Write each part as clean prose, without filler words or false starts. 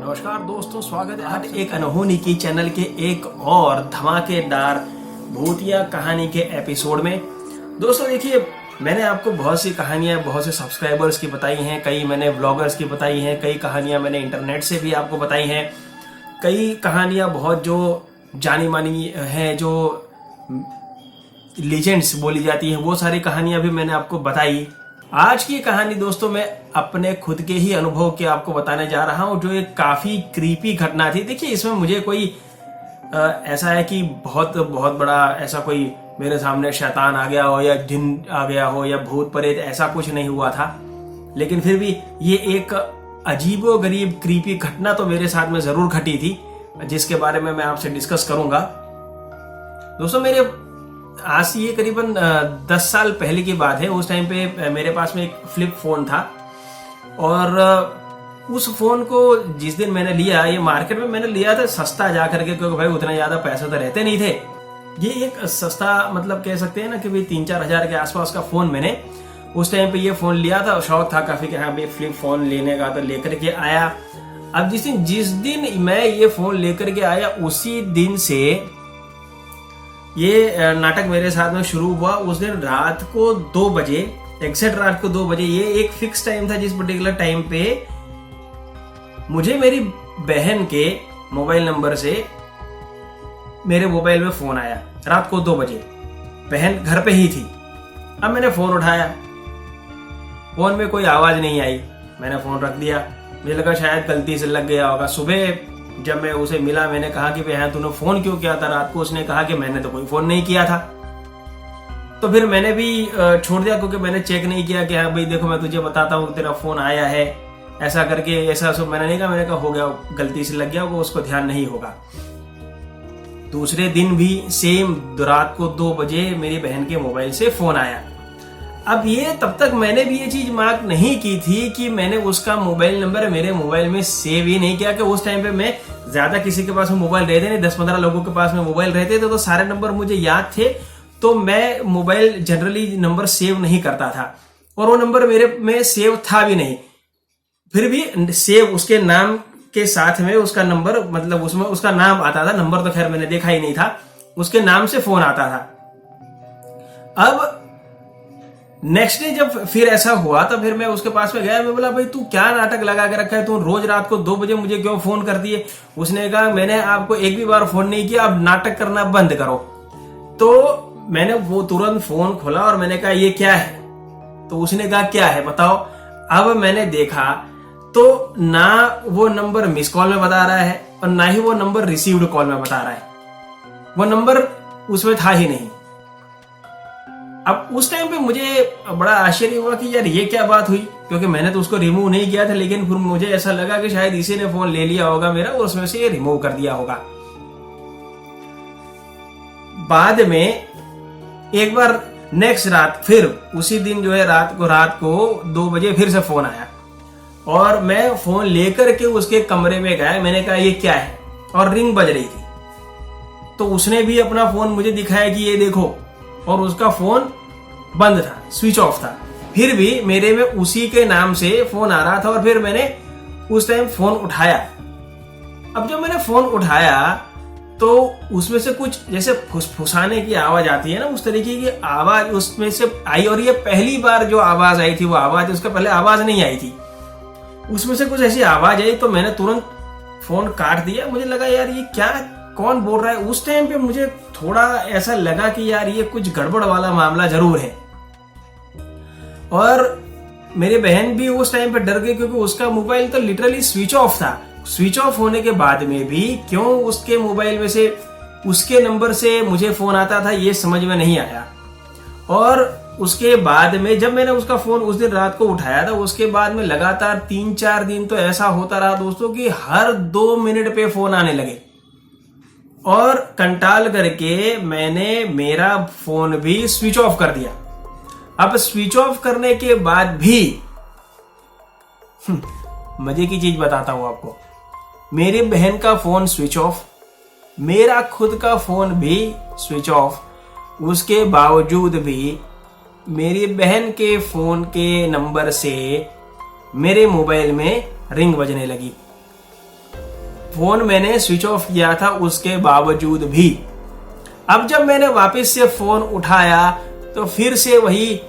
नमस्कार दोस्तों, स्वागत है आज एक अनहोनी की चैनल के एक और धमाकेदार भूतिया कहानी के एपिसोड में। दोस्तों देखिए, मैंने आपको बहुत सी कहानियां बहुत से सब्सक्राइबर्स की बताई हैं, कई मैंने ब्लॉगर्स की बताई हैं, कई कहानियां मैंने इंटरनेट से भी आपको बताई हैं, कई कहानियां बहुत जो जानी मानी हैं, जो लीजेंड्स बोली जाती हैं, वो सारी कहानियां भी मैंने आपको बताई। आज की कहानी दोस्तों मैं अपने खुद के ही अनुभव के आपको बताने जा रहा हूं, जो एक काफी क्रीपी घटना थी। देखिए, इसमें मुझे कोई ऐसा है कि बहुत बहुत बड़ा ऐसा कोई मेरे सामने शैतान आ गया हो या जिन आ गया हो या भूत प्रेत, ऐसा कुछ नहीं हुआ था। लेकिन फिर भी ये एक अजीबो गरीब क्रीपी घटना तो मेरे साथ में जरूर घटी थी, जिसके बारे में मैं आपसे डिस्कस करूंगा। दोस्तों, मेरे आज से ये करीबन 10 साल पहले की बात है। उस टाइम पे मेरे पास में एक फ्लिप फोन था और उस फोन को जिस दिन मैंने लिया, ये मार्केट में मैंने लिया था सस्ता जा करके, क्योंकि भाई उतना ज्यादा पैसे तो रहते नहीं थे। ये एक सस्ता मतलब कह सकते हैं ना कि भाई 3-4 हजार के आसपास का फोन मैंने उस टाइम पे ये फोन लिया था। शौक था काफी कि हाँ भाई फ्लिप फोन लेने का, तो लेकर के आया। अब जिस दिन मैं ये फोन लेकर के आया, उसी दिन से ये नाटक मेरे साथ में शुरू हुआ। उस दिन रात को 2 बजे, एग्जैक्ट रात को 2 बजे, ये एक फिक्स टाइम था जिस पर्टिकुलर टाइम पे मुझे मेरी बहन के मोबाइल नंबर से मेरे मोबाइल में फोन आया। रात को 2 बजे बहन घर पे ही थी। अब मैंने फोन उठाया, फोन में कोई आवाज नहीं आई, मैंने फोन रख दिया। मुझे लगा शायद गलती से लग गया होगा। सुबह जब मैं उसे मिला, मैंने कहा कि भाई तूने फोन क्यों किया था रात को? उसने कहा कि मैंने तो कोई फोन नहीं किया था। तो फिर मैंने भी छोड़ दिया, क्योंकि मैंने चेक नहीं किया कि हाँ भाई देखो मैं तुझे बताता हूँ तेरा फोन आया है, ऐसा करके ऐसा सब मैंने नहीं कहा। मैंने कहा हो गया, गलती से लग गया होगा, उसको ध्यान नहीं होगा। दूसरे दिन भी सेम रात को 2 बजे मेरी बहन के मोबाइल से फोन आया। अब ये तब तक मैंने भी ये चीज मार्क नहीं की थी कि मैंने उसका मोबाइल नंबर मेरे मोबाइल में सेव ही नहीं किया, कि उस टाइम पे मैं ज्यादा किसी के पास में मोबाइल रहते नहीं, 10-15 लोगों के पास में मोबाइल रहते थे, तो सारे नंबर मुझे याद थे। तो मैं मोबाइल जनरली नंबर सेव नहीं करता था, और वो नंबर मेरे में सेव था भी नहीं। फिर भी सेव उसके नाम के साथ में उसका नंबर, मतलब उसमें उसका नाम आता था, नंबर तो खैर मैंने देखा ही नहीं था, उसके नाम से फोन आता था। अब नेक्स्ट डे जब फिर ऐसा हुआ, तो फिर मैं उसके पास में गया। मैं बोला भाई तू क्या नाटक लगा के रखा है, तू रोज रात को 2 बजे मुझे क्यों फोन कर दिए? उसने कहा मैंने आपको एक भी बार फोन नहीं किया, अब नाटक करना बंद करो। तो मैंने वो तुरंत फोन खोला और मैंने कहा ये क्या है? तो उसने कहा क्या है बताओ। अब मैंने देखा तो ना वो नंबर मिस कॉल में बता रहा है और ना ही वो नंबर रिसीव्ड कॉल में बता रहा है, वो नंबर उसमें था ही नहीं। अब उस टाइम पे मुझे बड़ा आश्चर्य हुआ कि यार ये क्या बात हुई, क्योंकि मैंने तो उसको रिमूव नहीं किया था। लेकिन फिर मुझे ऐसा लगा कि शायद इसी ने फोन ले लिया होगा मेरा और उसमें से ये रिमूव कर दिया होगा। बाद में एक बार नेक्स्ट रात फिर उसी दिन जो है रात को 2 बजे फिर से फोन आया और मैं फोन लेकर के उसके कमरे में गया। मैंने कहा ये क्या है, और रिंग बज रही थी। तो उसने भी अपना फोन मुझे दिखाया कि ये देखो, और उसका फोन बंद था, स्विच ऑफ था। फिर भी मेरे में उसी के नाम से फोन आ रहा था और फिर मैंने उस टाइम फोन उठाया। अब जब मैंने फोन उठाया तो उसमें से कुछ जैसे फुसफुसाने की आवाज आती है ना, उस तरीके की आवाज उसमें से आई। और ये पहली बार जो आवाज आई थी, वो आवाज, उसका पहले आवाज नहीं आई थी, उसमें से कुछ ऐसी आवाज आई। तो मैंने तुरंत फोन काट दिया। मुझे लगा यार ये क्या, कौन बोल रहा है? उस टाइम पे मुझे थोड़ा ऐसा लगा कि यार ये कुछ गड़बड़ वाला मामला जरूर है। और मेरी बहन भी उस टाइम पे डर गई, क्योंकि उसका मोबाइल तो लिटरली स्विच ऑफ था। स्विच ऑफ होने के बाद में भी क्यों उसके मोबाइल में से उसके नंबर से मुझे फोन आता था, ये समझ में नहीं आया। और उसके बाद में जब मैंने उसका फोन उस दिन रात को उठाया था, उसके बाद में लगातार 3-4 दिन तो ऐसा होता रहा दोस्तों कि हर 2 मिनट पे फोन आने लगे। और कंटाल करके मैंने मेरा फोन भी स्विच ऑफ कर दिया। अब स्विच ऑफ करने के बाद भी मजे की चीज बताता हूं आपको, मेरी बहन का फोन स्विच ऑफ, मेरा खुद का फोन भी स्विच ऑफ। उसके बावजूद भी मेरी बहन के फोन के नंबर से मेरे मोबाइल में रिंग बजने लगी। फोन मैंने स्विच ऑफ किया था उसके बावजूद भी। अब जब मैंने वापस से फोन उठाया तो फिर से वही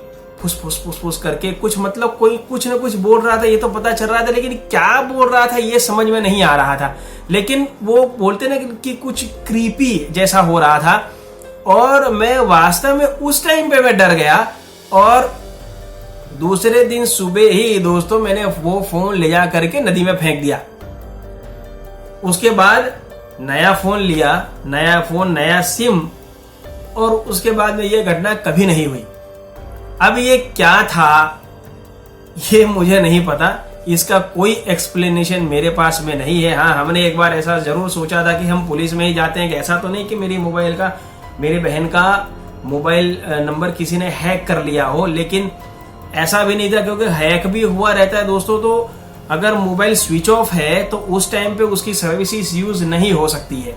फुस फुस फुस फुस करके कुछ, मतलब कोई कुछ ना कुछ बोल रहा था, ये तो पता चल रहा था, लेकिन क्या बोल रहा था ये समझ में नहीं आ रहा था। लेकिन वो बोलते ना कि कुछ क्रीपी जैसा हो रहा था, और मैं वास्तव में उस टाइम पे मैं डर गया। और दूसरे दिन सुबह ही दोस्तों मैंने वो फोन ले जा करके नदी में फेंक दिया। उसके बाद नया फोन लिया, नया फोन, नया सिम, और उसके बाद में ये घटना कभी नहीं हुई। अब ये क्या था ये मुझे नहीं पता, इसका कोई एक्सप्लेनेशन मेरे पास में नहीं है। हाँ, हमने एक बार ऐसा जरूर सोचा था कि हम पुलिस में ही जाते हैं, कि ऐसा तो नहीं कि मेरी बहन का मोबाइल नंबर किसी ने हैक कर लिया हो, लेकिन ऐसा भी नहीं था, क्योंकि हैक भी हुआ रहता है दोस्तों। तो अगर मोबाइल स्विच ऑफ है तो उस टाइम पे उसकी सर्विसेज यूज नहीं हो सकती है,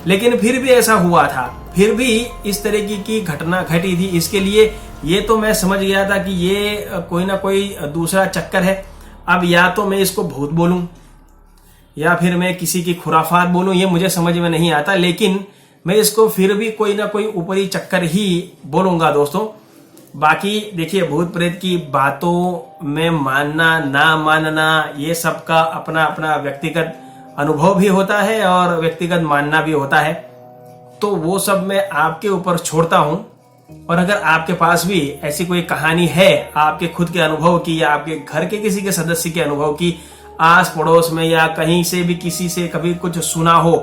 लेकिन फिर भी ऐसा हुआ था, फिर भी इस तरह की घटना घटी थी। इसके लिए ये तो मैं समझ गया था कि ये कोई ना कोई दूसरा चक्कर है। अब या तो मैं इसको भूत बोलूं या फिर मैं किसी की खुराफात बोलूं, ये मुझे समझ में नहीं आता, लेकिन मैं इसको फिर भी कोई ना कोई ऊपरी चक्कर ही बोलूंगा दोस्तों। बाकी देखिए, भूत प्रेत की बातों में मानना ना मानना ये सबका अपना अपना व्यक्तिगत अनुभव भी होता है और व्यक्तिगत मानना भी होता है, तो वो सब मैं आपके ऊपर छोड़ता हूं। और अगर आपके पास भी ऐसी कोई कहानी है आपके खुद के अनुभव की, या आपके घर के किसी के सदस्य के अनुभव की, आस पड़ोस में या कहीं से भी किसी से कभी कुछ सुना हो,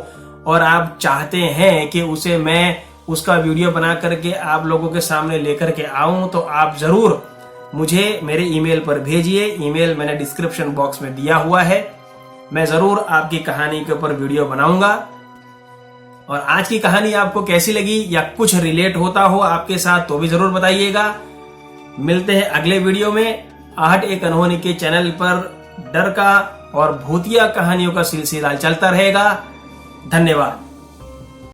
और आप चाहते हैं कि उसे मैं उसका वीडियो बना करके आप लोगों के सामने लेकर के आऊं, तो आप जरूर मुझे मेरे ईमेल पर भेजिए। ईमेल मैंने डिस्क्रिप्शन बॉक्स में दिया हुआ है। मैं जरूर आपकी कहानी के ऊपर वीडियो बनाऊंगा। और आज की कहानी आपको कैसी लगी या कुछ रिलेट होता हो आपके साथ तो भी जरूर बताइएगा। मिलते हैं अगले वीडियो में। आहट एक अनहोनी के चैनल पर डर का और भूतिया कहानियों का सिलसिला चलता रहेगा। धन्यवाद।